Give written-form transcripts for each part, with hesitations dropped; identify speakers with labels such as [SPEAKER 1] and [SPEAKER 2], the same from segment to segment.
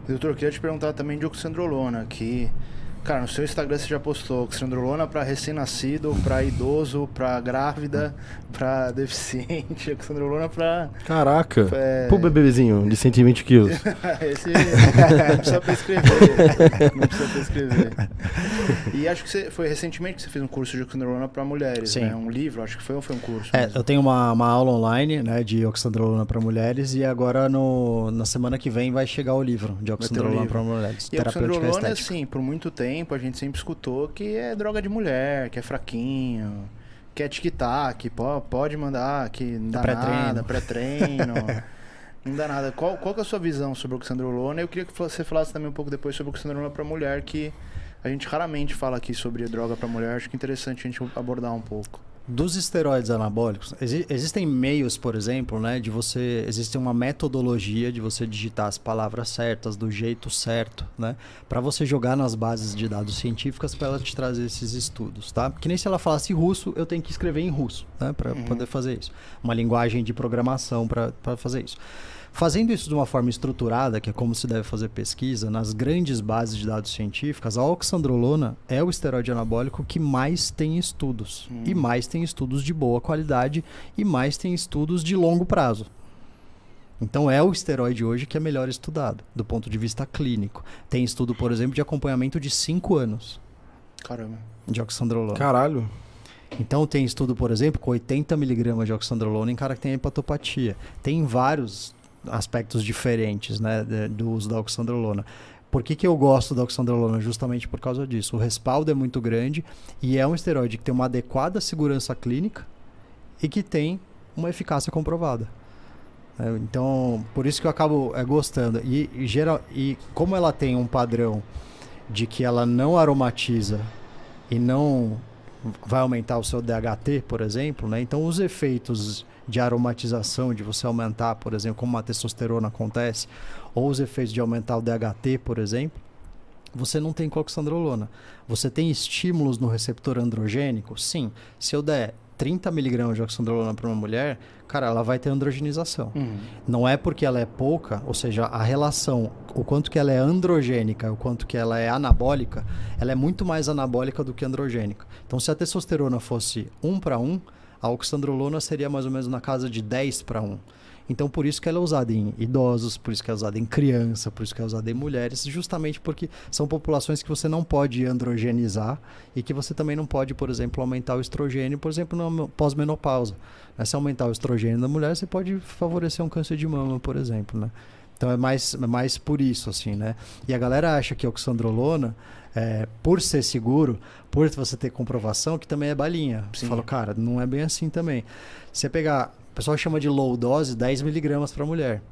[SPEAKER 1] Doutor, eu queria te perguntar também de oxandrolona, que, cara, no seu Instagram você já postou oxandrolona para recém-nascido, para idoso, para grávida, para deficiente, oxandrolona para...
[SPEAKER 2] Caraca. Pro bebezinho de 120 quilos.
[SPEAKER 1] Esse não precisa prescrever. Não precisa prescrever. E acho que foi recentemente que você fez um curso de oxandrolona para mulheres,
[SPEAKER 3] Sim.
[SPEAKER 1] né? Um livro, acho que foi, ou foi um curso?
[SPEAKER 3] Eu tenho uma aula online, né, de oxandrolona para mulheres e agora na semana que vem vai chegar o livro de oxandrolona para mulheres.
[SPEAKER 1] E a oxandrolona, assim, por muito tempo a gente sempre escutou que é droga de mulher, que é fraquinho, que é tic-tac, pode mandar, que não dá nada, pré-treino. Não dá nada. Qual que é a sua visão sobre o oxandrolona? Eu queria que você falasse também um pouco depois sobre o oxandrolona para mulher, que a gente raramente fala aqui sobre droga para mulher. Acho que é interessante a gente abordar um pouco.
[SPEAKER 3] Dos esteroides anabólicos, existem meios, por exemplo, né, existe uma metodologia de você digitar as palavras certas, do jeito certo, né, para você jogar nas bases de dados científicas para ela te trazer esses estudos, tá? Que nem se ela falasse russo, eu tenho que escrever em russo, né, para poder fazer isso. Uma linguagem de programação para fazer isso. Fazendo isso de uma forma estruturada, que é como se deve fazer pesquisa, nas grandes bases de dados científicas, a oxandrolona é o esteroide anabólico que mais tem estudos. E mais tem estudos de boa qualidade e mais tem estudos de longo prazo. Então é o esteroide hoje que é melhor estudado, do ponto de vista clínico. Tem estudo, por exemplo, de acompanhamento de 5 anos.
[SPEAKER 1] Caramba.
[SPEAKER 3] De oxandrolona.
[SPEAKER 2] Caralho.
[SPEAKER 3] Então tem estudo, por exemplo, com 80 mg de oxandrolona em cara que tem hepatopatia. Tem vários aspectos diferentes, né, do uso da oxandrolona. Por que eu gosto da oxandrolona? Justamente por causa disso. O respaldo é muito grande e é um esteroide que tem uma adequada segurança clínica e que tem uma eficácia comprovada. Então, por isso que eu acabo gostando. E como ela tem um padrão de que ela não aromatiza e não vai aumentar o seu DHT, por exemplo, né? Então os efeitos de aromatização, de você aumentar, por exemplo, como a testosterona acontece, ou os efeitos de aumentar o DHT, por exemplo, você não tem com a oxandrolona. Você tem estímulos no receptor androgênico? Sim. Se eu der 30 mg de oxandrolona para uma mulher, cara, ela vai ter androgenização. Não é porque ela é pouca, ou seja, a relação, o quanto que ela é androgênica, o quanto que ela é anabólica, ela é muito mais anabólica do que androgênica. Então, se a testosterona fosse 1:1, a oxandrolona seria mais ou menos na casa de 10:1. Então, por isso que ela é usada em idosos, por isso que é usada em criança, por isso que é usada em mulheres, justamente porque são populações que você não pode androgenizar e que você também não pode, por exemplo, aumentar o estrogênio, por exemplo, na pós-menopausa. Se aumentar o estrogênio da mulher, você pode favorecer um câncer de mama, por exemplo, né? Então, é mais por isso, assim, né? E a galera acha que a oxandrolona, por ser seguro, por você ter comprovação, que também é balinha. Você fala, cara, não é bem assim também. Você pegar... O pessoal chama de low dose 10 mg para mulher.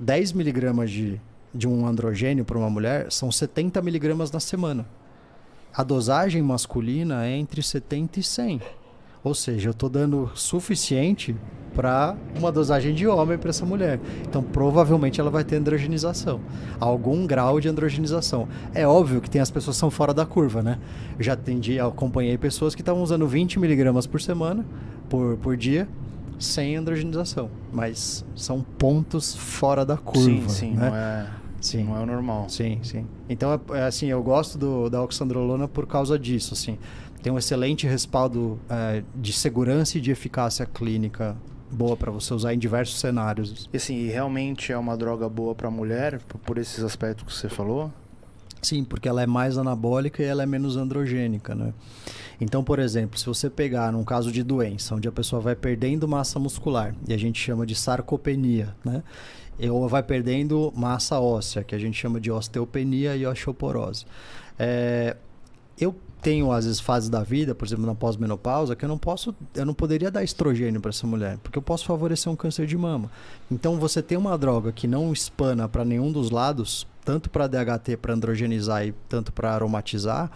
[SPEAKER 3] 10 mg de um androgênio para uma mulher são 70 mg na semana. A dosagem masculina é entre 70 e 100. Ou seja, eu estou dando suficiente para uma dosagem de homem para essa mulher. Então, provavelmente ela vai ter androgenização. Algum grau de androgenização. É óbvio que tem as pessoas que são fora da curva, né? Eu acompanhei pessoas que estavam usando 20 mg por semana, por dia, sem androgenização, mas são pontos fora da curva.
[SPEAKER 1] Sim,
[SPEAKER 3] né?
[SPEAKER 1] Não é o normal.
[SPEAKER 3] Sim. Então, assim, eu gosto da oxandrolona por causa disso, assim. Tem um excelente respaldo de segurança e de eficácia clínica boa para você usar em diversos cenários.
[SPEAKER 1] E assim, realmente é uma droga boa para mulher, por esses aspectos que você falou?
[SPEAKER 3] Sim, porque ela é mais anabólica e ela é menos androgênica, né? Então, por exemplo, se você pegar num caso de doença, onde a pessoa vai perdendo massa muscular, e a gente chama de sarcopenia, né? Ou vai perdendo massa óssea, que a gente chama de osteopenia e osteoporose. Eu tenho, às vezes, fases da vida, por exemplo, na pós-menopausa, que eu não poderia dar estrogênio para essa mulher, porque eu posso favorecer um câncer de mama. Então, você tem uma droga que não espana para nenhum dos lados, tanto para DHT, para androgenizar e tanto para aromatizar,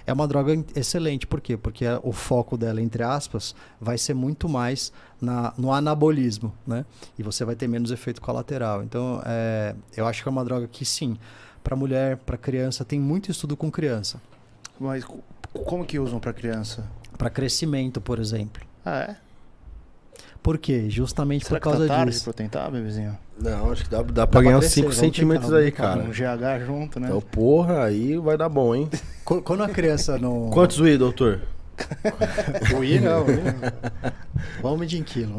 [SPEAKER 3] é uma droga excelente. Por quê? Porque o foco dela, entre aspas, vai ser muito mais no anabolismo, né? E você vai ter menos efeito colateral. Então, eu acho que é uma droga que, sim, para mulher, para criança, tem muito estudo com criança.
[SPEAKER 1] Mas como que usam para criança?
[SPEAKER 3] Para crescimento, por exemplo.
[SPEAKER 1] Ah, é?
[SPEAKER 3] Por quê? Justamente
[SPEAKER 1] Será
[SPEAKER 3] por causa
[SPEAKER 1] que tá tarde
[SPEAKER 3] disso.
[SPEAKER 1] pra tentar, bebezinho?
[SPEAKER 2] Não, acho que dá pra ganhar uns 5 centímetros aí, cara.
[SPEAKER 1] Um GH junto, né?
[SPEAKER 2] Então, porra, aí vai dar bom, hein?
[SPEAKER 3] Quando a criança não...
[SPEAKER 2] Quantos UI, doutor?
[SPEAKER 3] UI não. Vamos medir em quilo,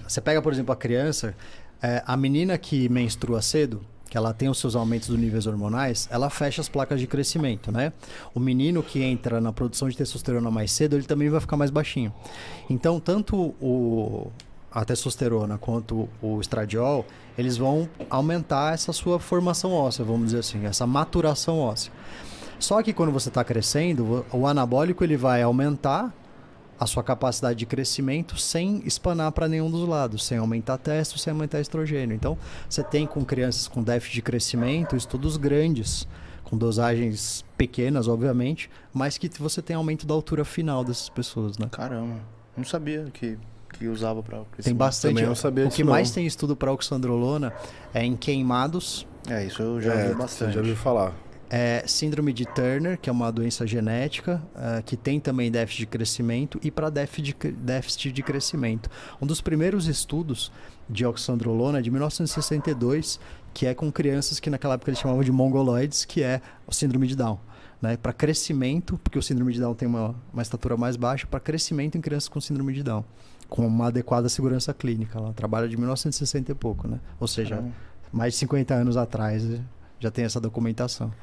[SPEAKER 3] você pega, por exemplo, a criança, a menina que menstrua cedo, que ela tem os seus aumentos dos níveis hormonais, ela fecha as placas de crescimento, né? O menino que entra na produção de testosterona mais cedo, ele também vai ficar mais baixinho. Então, tanto a testosterona quanto o estradiol, eles vão aumentar essa sua formação óssea, vamos dizer assim, essa maturação óssea. Só que quando você está crescendo, o anabólico ele vai aumentar a sua capacidade de crescimento sem espanar para nenhum dos lados, sem aumentar testo, sem aumentar estrogênio. Então, você tem com crianças com déficit de crescimento estudos grandes, com dosagens pequenas, obviamente, mas que você tem aumento da altura final dessas pessoas, né?
[SPEAKER 1] Caramba, não sabia que usava para crescimento.
[SPEAKER 3] Tem bastante.
[SPEAKER 2] Também não sabia
[SPEAKER 3] o que
[SPEAKER 2] disso,
[SPEAKER 3] mais
[SPEAKER 2] não.
[SPEAKER 3] tem estudo para oxandrolona é em queimados.
[SPEAKER 1] Isso eu já vi bastante.
[SPEAKER 2] Já ouvi falar.
[SPEAKER 3] Síndrome de Turner, que é uma doença genética, que tem também déficit de crescimento, e para déficit de crescimento. Um dos primeiros estudos de oxandrolona é de 1962, que é com crianças que naquela época eles chamavam de mongoloides, que é o síndrome de Down. Né? Para crescimento, porque o síndrome de Down tem uma estatura mais baixa, para crescimento em crianças com síndrome de Down, com uma adequada segurança clínica. Ela trabalha de 1960 e pouco, né? Ou seja, mais de 50 anos atrás já tem essa documentação.